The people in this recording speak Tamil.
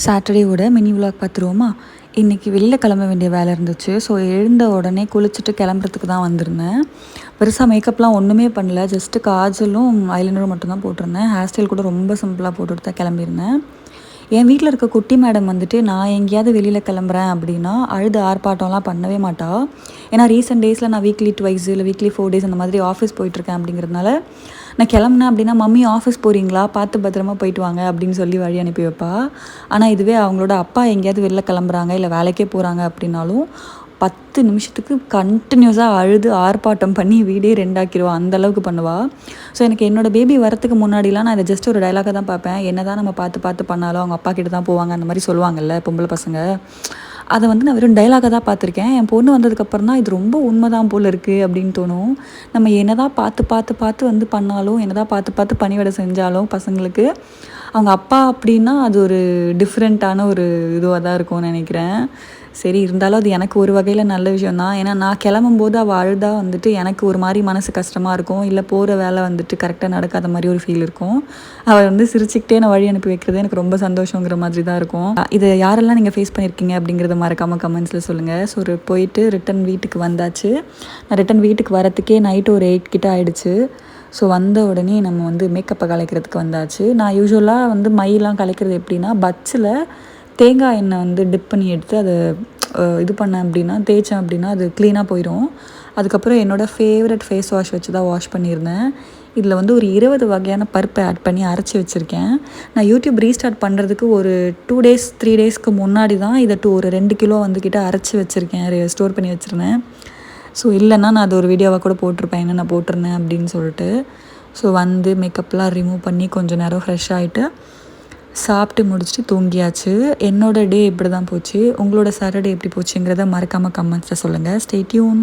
சாட்டர்டேவோட மினி விலாக் பார்த்துருவோமா? இன்றைக்கி வெளியில் கிளம்ப வேண்டிய வேலை இருந்துச்சு. ஸோ எழுந்த உடனே குளிச்சுட்டு கிளம்புறதுக்கு தான் வந்திருந்தேன். பெருசாக மேக்கப்லாம் ஒன்றுமே பண்ணல. ஜஸ்ட்டு காஜலும் ஐலைனரும் மட்டும்தான் போட்டிருந்தேன். ஹேர் ஸ்டைல் கூட ரொம்ப சிம்பிளாக போட்டுட்டு தான் கிளம்பியிருந்தேன். என் வீட்டில் இருக்க குட்டி மேடம் வந்துட்டு நான் எங்கேயாவது வெளியில் கிளம்புறேன் அப்படின்னா அழுது ஆர்ப்பாட்டம்லாம் பண்ணவே மாட்டா. ஏன்னா ரீசெண்ட் டேஸில் நான் வீக்லி 2 இல்லை வீக்லி 4 டேஸ் அந்த மாதிரி ஆஃபீஸ் போயிட்டுருக்கேன் அப்படிங்கிறதுனால நான் கிளம்புனேன் அப்படின்னா, மம்மி ஆஃபீஸ் போகிறீங்களா, பார்த்து பத்திரமா போயிட்டு வாங்க அப்படின்னு சொல்லி வழி அனுப்பி வைப்பா. ஆனால் இதுவே அவங்களோட அப்பா எங்கேயாவது வெளில கிளம்புறாங்க இல்லை வேலைக்கே போகிறாங்க அப்படின்னாலும் 10 நிமிஷத்துக்கு கண்டினியூஸாக அழுது ஆர்ப்பாட்டம் பண்ணி வீடே ரெண்டாக்கிடுவா, அந்தளவுக்கு பண்ணுவாள். ஸோ எனக்கு என்னோடய பேபி வரத்துக்கு முன்னாடிலாம் நான் இதை ஜஸ்ட் ஒரு டைலாக தான் பார்ப்பேன். என்ன தான் நம்ம பார்த்து பார்த்து பண்ணாலும் அவங்க அப்பா கிட்ட தான் போவாங்க அந்த மாதிரி சொல்லுவாங்கல்ல பொம்பளை பசங்க. அதை வந்து நான் வெறும் டைலாக தான் பார்த்துருக்கேன். என் பொண்ணு வந்ததுக்கப்புறம் தான் இது ரொம்ப உண்மைதான் போல் இருக்குது அப்படின்னு தோணும். நம்ம என்ன தான் பார்த்து பார்த்து பார்த்து வந்து பண்ணாலும், என்ன தான் பார்த்து பார்த்து பணிவிடை செஞ்சாலும் பசங்களுக்கு அவங்க அப்பா அப்படின்னா அது ஒரு டிஃப்ரெண்ட்டான ஒரு இதுவாக தான் இருக்கும்னு நினைக்கிறேன். சரி, இருந்தாலும் அது எனக்கு ஒரு வகையில் நல்ல விஷயம் தான். ஏன்னா நான் கிளம்பும்போது அவள் அழுதா வந்துட்டு எனக்கு ஒரு மாதிரி மனசு கஷ்டமாக இருக்கும். இல்லை போகிற வேலை வந்துட்டு கரெக்டாக நடக்காத மாதிரி ஒரு ஃபீல் இருக்கும். அவள் வந்து சிரிச்சுக்கிட்டே நான் வழி அனுப்பி வைக்கிறது எனக்கு ரொம்ப சந்தோஷங்கிற மாதிரி தான் இருக்கும். இதை யாரெல்லாம் நீங்கள் ஃபேஸ் பண்ணியிருக்கீங்க அப்படிங்கிறத மறக்காமல் கமெண்ட்ஸில் சொல்லுங்கள். ஸோ போயிட்டு ரிட்டன் வீட்டுக்கு வந்தாச்சு. நான் ரிட்டன் வீட்டுக்கு வரத்துக்கே நைட்டு ஒரு 8 கிட்ட ஆகிடுச்சு. ஸோ வந்த உடனே நம்ம வந்து மேக்கப்பை கலைக்கிறதுக்கு வந்தாச்சு. நான் யூஸ்வலாக வந்து மையெல்லாம் கலைக்கிறது எப்படின்னா, பட்ஸில் தேங்காய் எண்ணெய் வந்து டிப் பண்ணி எடுத்து அதை இது பண்ணேன் அப்படின்னா, தேய்ச்சேன் அப்படின்னா அது க்ளீனாக போயிடும். அதுக்கப்புறம் என்னோடய ஃபேவரட் ஃபேஸ் வாஷ் வச்சு தான் வாஷ் பண்ணியிருந்தேன். இதில் வந்து ஒரு 20 வகையான பருப்பை ஆட் பண்ணி அரைச்சி வச்சுருக்கேன். நான் யூடியூப் ரீஸ்டார்ட் பண்ணுறதுக்கு ஒரு 2 டேஸ் 3 டேஸ்க்கு முன்னாடி தான் இதை ஒரு 2 கிலோ வந்துக்கிட்ட அரைச்சி வச்சுருக்கேன், ஸ்டோர் பண்ணி வச்சுருந்தேன். ஸோ இல்லைன்னா நான் அது ஒரு வீடியோவாக கூட போட்டிருப்பேன், என்ன நான் போட்டிருந்தேன் அப்படின்னு சொல்லிட்டு. ஸோ வந்து மேக்கப்லாம் ரிமூவ் பண்ணி கொஞ்சம் நேரம் ஃப்ரெஷ் ஆகிட்டு சாப்பிட்டு முடிச்சுட்டு தூங்கியாச்சு. என்னோடய டே இப்படி தான் போச்சு. உங்களோட சாட்டர்டே எப்படி போச்சுங்கிறத மறக்காமல் கமெண்ட்ஸில் சொல்லுங்கள். Stay tune.